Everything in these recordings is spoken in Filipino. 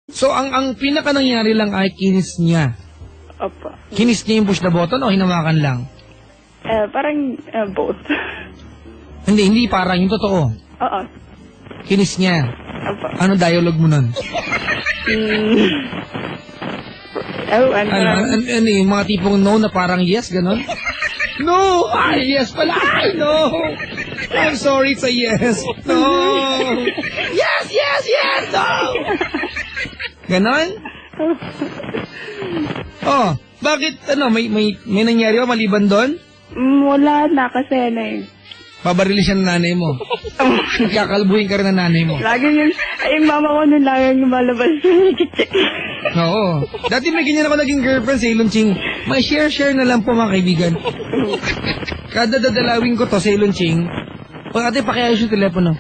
So, ang pinaka nangyari lang ay kinis niya. Opo. Kinis niya yung push the button o hinawakan lang? Parang both. Hindi parang, yung totoo. Oo. Kinis niya. Opo. Ano dialogue mo nun? Ano yung mga tipong no na parang yes, ganon? No! Ay, yes pala! Ay, no! I'm sorry, it's a yes. No! Yes, yes, yes! No! Ganon? Oh, bakit, may nangyari ba maliban doon? Wala na kasi Pabarili siya ng nanay mo. Kakalbuhin ka rin ng nanay mo. Lagi yung mama ko nun lagi yung lumalabas. Oo. Dati may ganyan ako naging girlfriend sa Ilonching. May share na lang po mga kaibigan. Kada dadalawin ko to sa Ilonching, pag ate pakiayos yung telepono.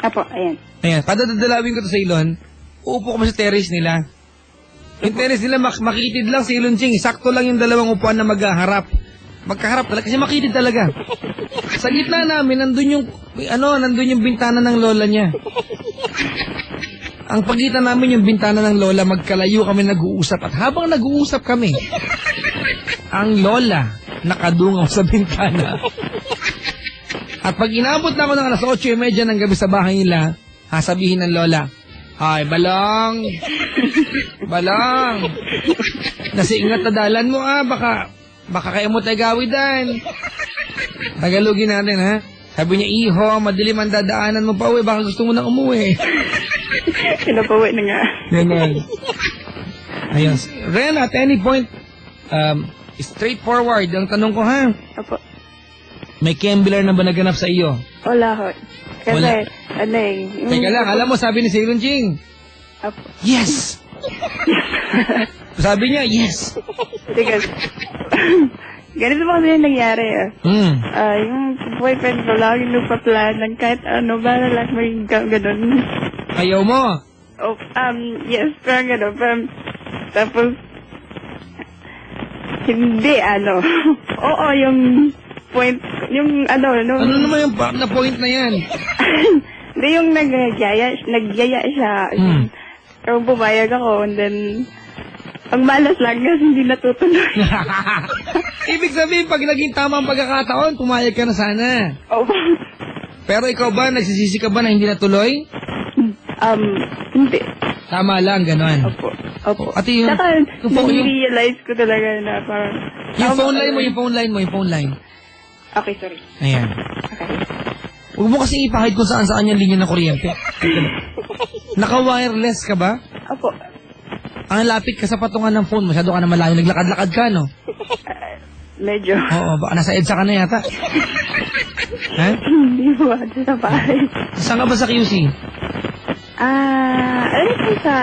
Apo, ayan. Ayan, kada dadalawin ko to sa Ilon, uupo ko sa terrace nila. Yung terrace nila makitid lang sa Ilonching. Sakto lang yung dalawang upuan na magkaharap talaga kasi makitid talaga. Sa gitna namin, nandun yung bintana ng lola niya. Ang pagitan namin yung bintana ng lola, magkalayo kami nag-uusap. At habang nag-uusap kami, ang lola nakadungaw sa bintana. At pag inabot na ako ng alas 8:30 ng gabi sa bahay nila, sasabihin ng lola, "Ay, Balong! Balong! Nasiingat na dalan mo baka kayo mo tayo gawidan." Tagalogin natin, ha? Sabi niya, "Iho, madilim ang dadaanan mo pa uwi, baka gusto mo nang umuwi." Pinapawi na nga. Ganun. Ayun. Ren, at any point, straightforward ang tanong ko, ha? Apo. May Kembler na ba naganap sa iyo? Wala ho. Kasi, Wala. Teka lang, alam mo, sabi ni Sailon Ching, Apo. yes! Sabi niya, yes! Sige. Ganito ba kasi yung nangyari yung boyfriend ko lagi nagpa-planan kahit ano, bala lang may ganun. Ayaw mo? Oh, yes, parang gano'n. Tapos, hindi, oo, yung point, yung Ano naman yung na point na yan? Hindi, yung nagyaya siya. Pero bumayag ako, and then, ang malas lang kasi hindi natutuloy. Ibig sabihin, pag naging tama ang pagkakataon, pumayag ka na sana. Oh. Pero ikaw ba, nagsisisi ka ba na hindi natuloy? Hindi. Tama lang, gano'n. Opo. At yung... Saka, nag-realize ko talaga na parang... Yung phone line. Okay, sorry. Ayan. Okay. Huwag mo kasing ipahid kung saan-saan yung linya ng kuryente. Naka-wireless ka ba? Opo. Ang lapit ka sa patungan ng phone, masyado ka na malayo. Naglakad-lakad ka, no? Medyo. Oo, baka nasa EDSA ka na yata. Ha? Hindi mo sa bahay. Saan ka ba sa QC? Alam ko sa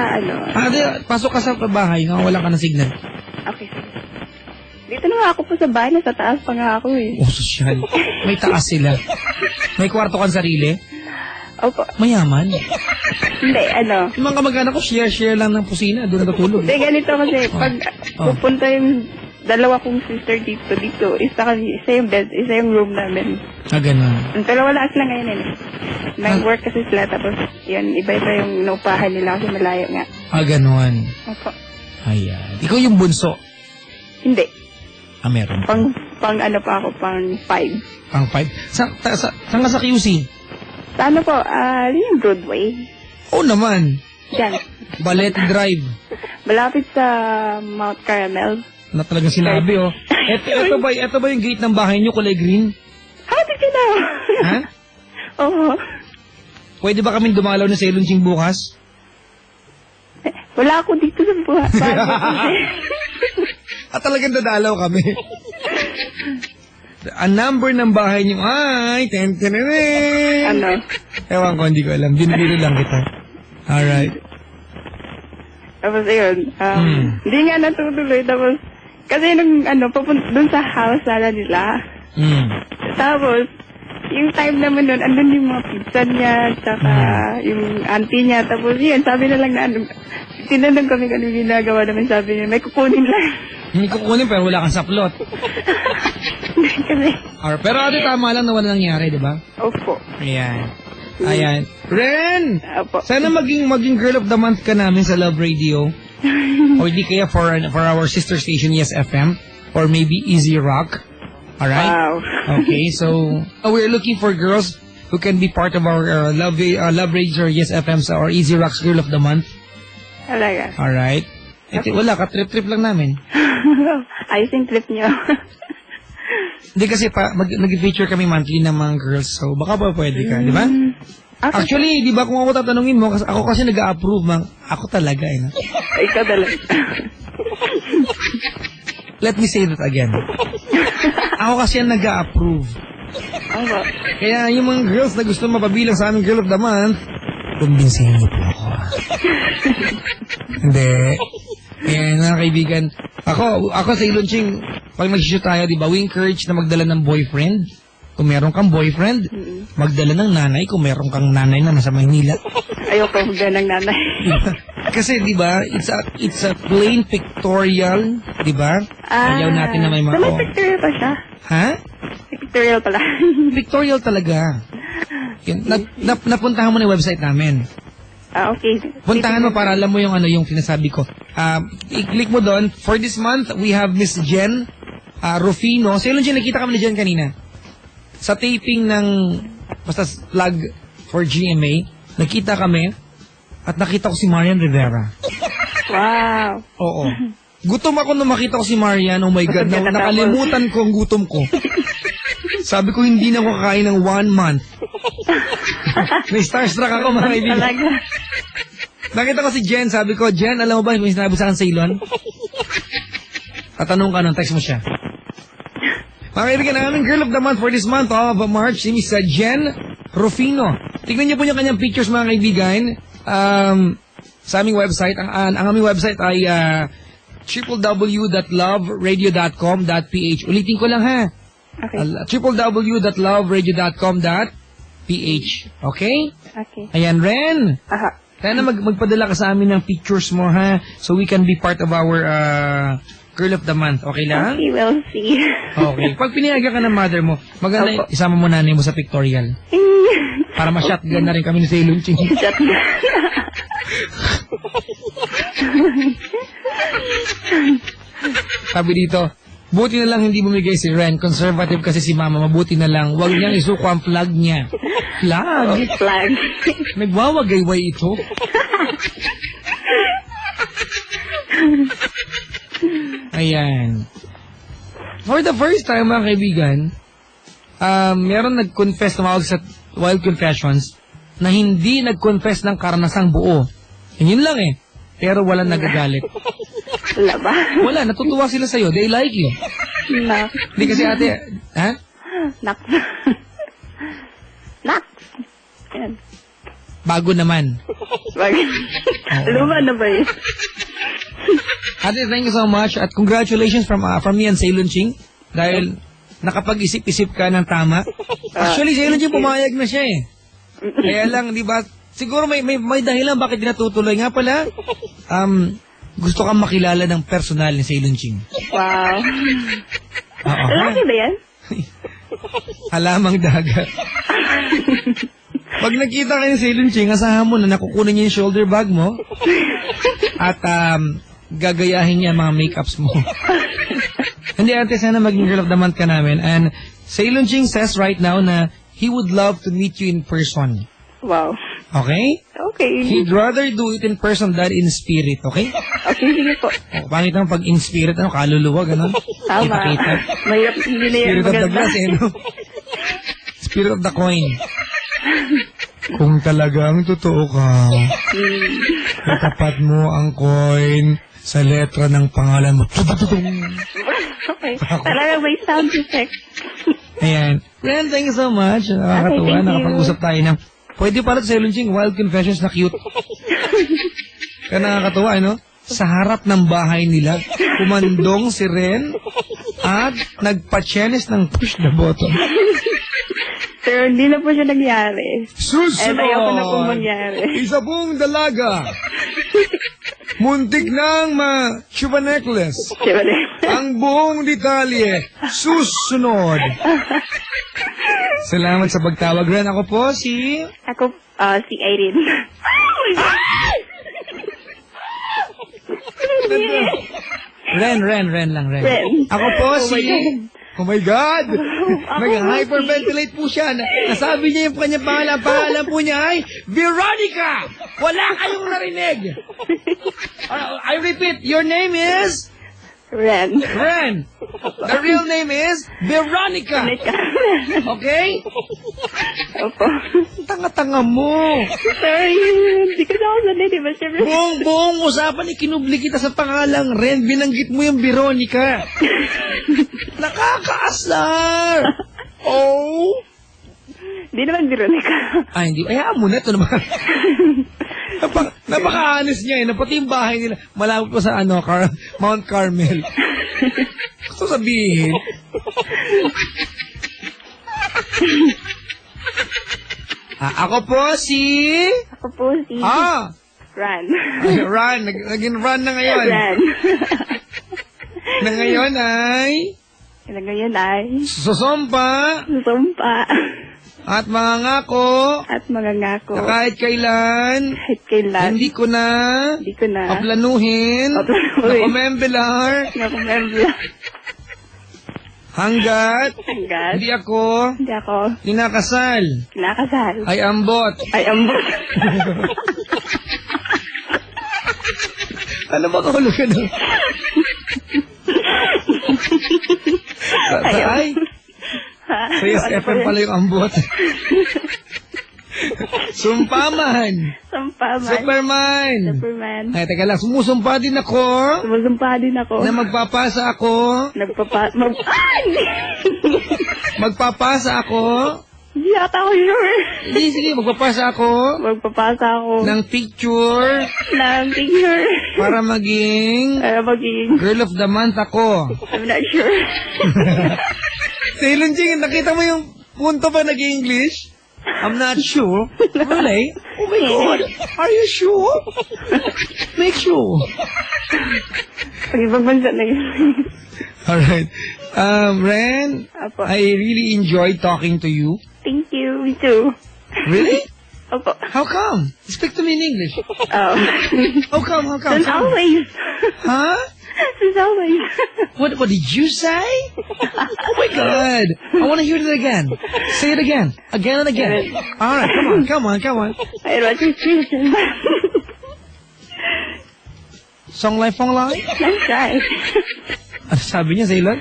Pasok ka sa bahay, wala ka ng signal. Okay. Dito na nga ako po sa bahay, nasa taas pa nga ako eh. Oh, sosyal. May taas sila. May kwarto kang sarili? Opo. Mayaman. Hindi, Yung mga kamag-anak ko, share lang ng pusina, doon natutulog. Hindi, ganito kasi, pag pupunta yung dalawa kong sister dito, isa yung bed, isa yung room namin. Ganun. Ang dalawa lang sila ngayon Nag-work kasi sila, tapos yun, iba-iba yung naupahan nila kasi malayo nga. Ganun. Opo. Ayan. Ikaw yung bunso? Hindi. Meron. Pang pa ako, pang 5. Pang 5? Saan ka sa QC? Sa yung Broadway. Oo naman. Diyan. Ballet Drive. Malapit sa Mount Carmel. Na talagang sinabi, oh. Ito ba yung gate ng bahay niyo, kulay green? Did you know? Ha? Oo. Pwede ba kaming dumalaw na sa Ilonching bukas? Wala ako dito sa bahay. Talagang dadalaw kami. Ang number ng bahay niyo ay... Ewan ko, hindi ko alam. Binibiro lang kita. Alright. Tapos ayun, hindi nga natutuloy. Tapos, kasi nung dun sa house nila. Tapos, yung time naman nun, andun yung mga pinsan niya, tsaka yung auntie niya. Tapos yun, sabi na lang na tinanong kami kung ano ginagawa namin, sabi niya, may kukunin lang. May kukunin pero wala kang saplot. Kasi, Pero ate, tama lang na wala nangyari, di ba? opo. Ayan. Ren! Opo. Sana maging girl of the month ka namin sa Love Radio. O hindi kaya for our sister station, Yes FM. Or maybe Easy Rock. Alright? Wow. Okay, so we're looking for girls who can be part of our Love Radio or Yes FM or Easy Rock's Girl of the Month. Talaga. Alright? Okay. Wala, ka-trip-trip lang namin. Ayusin trip niyo. Hindi kasi nag-feature kami monthly ng mga girls, so baka pa pwede ka, di ba? Okay. Actually, di ba kung ako tatanungin mo, ako kasi nag-a-approve, ako talaga eh. Ikaw talaga. Let me say that again. Ako kasi ang nag-a-approve. Opo. Kaya yung mga girls na gusto mapabilang sa aming Girl of the Month, kumbinsihin niyo po ako. Hindi. Kaya mga kaibigan, ako sa Ilonching, pag nag-shoot tayo, di ba, we encourage na magdala ng boyfriend. Kung meron kang boyfriend, magdala ng nanay kung meron kang nanay na nasa Maynila. Ayoko magdala ng nanay. Kasi di ba, it's a plain pictorial, di ba? Ayaw natin na may mga... May pictorial pa siya. Ha? Pictorial pala. Pictorial talaga. Yun, napuntahan mo na yung website namin. Okay. Puntahan mo para alam mo yung yung sinasabi ko. I-click mo doon. For this month, we have Miss Jen Rufino. Sa Jen, nakita kami ni Jen kanina. Sa taping ng basta plug for GMA, nakita kami at nakita ko si Marian Rivera. Wow. Oo. Gutom ako nung makita ko si Marian. Oh my God, nakalimutan ko ang gutom ko. Sabi ko, hindi na ako kakain ng 1 month. May starstruck ako, mga kaibigan. Talaga. Nakita ko si Jen, sabi ko, Jen, alam mo ba yung sinabi sa akin sa Ilon? Tatanong ka nung text mo siya. Mga kaibigan, ang aming Girl of the Month for this month of March, si Miss Jen Rufino. Tignan niyo po yung kanyang pictures, mga kaibigan. Sa aming website, ang aming website ay www.loveradio.com.ph. Ulitin ko lang ha. Okay. www.loveradio.com.ph. Okay? Okay. Ayan, Ren. Aha. Sana magpadala ka sa amin ng pictures mo, ha? So we can be part of our Girl of the Month. Okay lang? Okay, we'll see. Okay. Pag pinayagan ka ng mother mo, maganda isama mo nanay mo sa pictorial. Para ma-shotgun na rin kami ni Sailor Ching. Shotgun. Sabi dito, buti na lang hindi bumigay si Ren. Conservative kasi si Mama. Mabuti na lang. Huwag niyang isuko ang flag niya. Flag? Flag. Nagwawagayway ito. Ayan. For the first time, mga kaibigan, meron nag-confess na sa Wild Confessions na hindi nag-confess ng karanasang buo. Yun lang eh. Pero walang nagagalit. Wala ba? Wala, natutuwa sila sa'yo. They like you. Nak. Hindi kasi ate, ha? Nak. Nak. Yan. Bago naman. Bakit? Luma na ba yun? Ate, thank you so much. At congratulations from me and Sailor Ching. Dahil nakapag-isip-isip ka ng tama. Actually, Sailor Ching pumayag na siya eh. Kaya lang, di ba? Siguro may dahilan bakit dinatutuloy. Nga pala, gusto kang makilala ng personal ni Sailor Ching. Wow. Oo. Lalaki ba yan? Halamang dagat. Pag nakita ka ni Sailor Ching, asahan mo na nakukunin niya yung shoulder bag mo at gagayahin niya mga makeups mo. Hindi, ate, sana maging Girl of the Month ka namin. And Sailor Ching says right now na he would love to meet you in person. Wow. Okay? Okay. He'd rather do it in person than in spirit, okay? Okay, sige po. O, pangit naman pag in spirit, kaluluwa, gano'n? Tama. Kita-kita. Mahirap, hindi na yan Spirit of the maganda. glass, eh, no? Spirit of the coin. Kung talagang totoo ka, itapat mo ang coin sa letra ng pangalan mo. Okay. Talagang may sound effect. Ayan. Ren, thank you so much. Nakakatuwa. Okay, thank you. Nakapag-usap tayo ng... Pwede pala sa Sailor Ching, Wild Confessions na cute. Kaya nakakatuwa, no? Sa harap ng bahay nila, kumandong si Ren at nagpa-chenis ng push the button. Sir, hindi na po siya nangyari. Susunod! Ayoko na po mangyari. Isa pong dalaga. Muntik nang ma-chupa necklace. Ang buong detalye. Susunod. Salamat sa pagtawag, Ren. Ako po si... Ako Si Irene. Ren lang, Ren. Ren. Ako po Oh si... my God. Oh my God! Ako Nag-hyperventilate po siya. Nasabi niya yung kanyang pangalan. Pangalan po niya ay Veronica! Wala kayong narinig! I repeat, your name is... Ren. Ren. The real name is Veronica. Okay? Opo. Tanga-tanga mo. Sorry. Hindi ko na ako sanay, di ba? Siyempre. Buong usapan, ikinubli kita sa pangalang Ren. Binanggit mo yung Veronica. Nakakaasar. Oh. Hindi naman Veronica. Ay, hindi. Ayaan mo na. Ito naman. Napaka-honest niya eh. Pati yung bahay nila. Malapit po sa Mount Carmel. Gusto sabihin. Ako po si... Ako po si... Ran. Ran. Naging Ran na ngayon. Ran. Na ngayon ay... Na ngayon ay... Susumpa. Susumpa. At mga ngako. At mga ngako. Na kahit kailan. Kahit kailan. Hindi ko na. Paplanuhin. Na kumembelar. Hanggat. Hindi ako. Kinakasal. Ay ambot. Ano ba kahulugan nun? Ay. Sa Yes FM pala yung ambot. Sumpaman. Superman. Ay, teka lang. Sumusumpa din ako. Na magpapasa ako. Magpapasa ako. Hindi ata ako sure. Hindi, sige. Magpapasa ako. Ng picture. Para maging... Girl of the month ako. I'm not sure. Taylor Jing, nakita mo yung punto ba nag-English? I'm not sure. Really? Oh my God. Are you sure? Make sure. Pag-ibang bansa na yun. Alright. Ren, Apo. I really enjoyed talking to you. Thank you. Me too. Really? Opo. How come? Speak to me in English. Oh. How come? Since always. Huh? Since always. What did you say? Oh my God. I want to hear it again. Say it again. Again and again. Alright, come on. I want to see it. Song life, fong life? I'm shy. Ano sabi niya, Zaylon?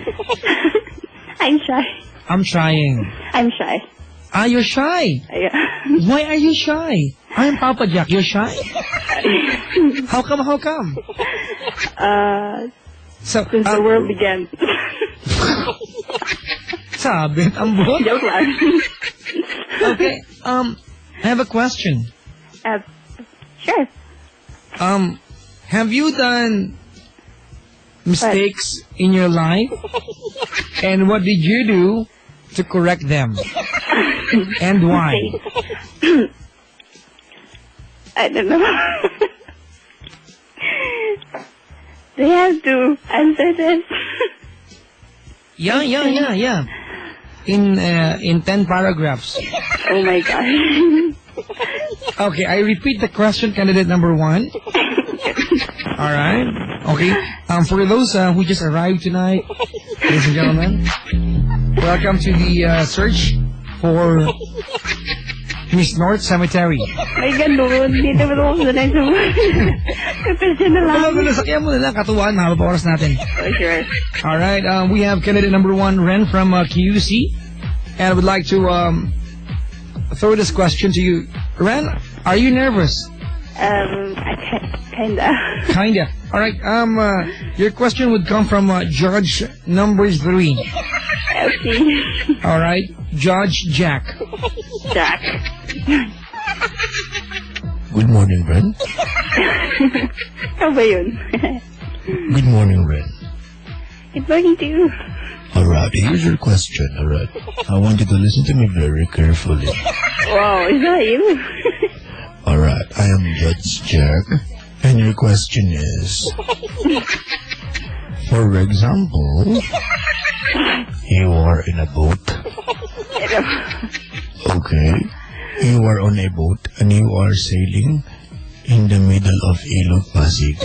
I'm shy. I'm trying. I'm shy. Ah, you're shy. Yeah. Why are you shy? I'm Papa Jack. You're shy? How come? Since the world began. Sabi, ambot. Joke lang. Okay, I have a question. Sure. Have you done mistakes in your life? And what did you do to correct them? And why? I don't know. They have to answer this. Yeah. In 10 paragraphs. Oh my God. Okay, I repeat the question, candidate number 1. All right. Okay. For those who just arrived tonight, ladies and gentlemen, welcome to the search for Miss North Cemetery. May ganun. Hindi naman ako sanay sa question na lang. Alam mo, nasakyan mo na lang. Katuwaan, mahaba pa oras natin. Oh, sure. All right. We have candidate number 1, Ren from QC. And I would like to throw this question to you. Ren, are you nervous? Kinda. All right. Your question would come from Judge number 3. Okay. All right. Judge Jack. Jack. Good morning, Ren. Ano ba yun? Good morning, Ren. Good morning to you. Alright, here's your question, alright? I want you to listen to me very carefully. Wow, is that you? Alright, I am Judge Jack, and your question is... For example, you are in a boat. Okay. You are on a boat and you are sailing in the middle of Ilog Pasig.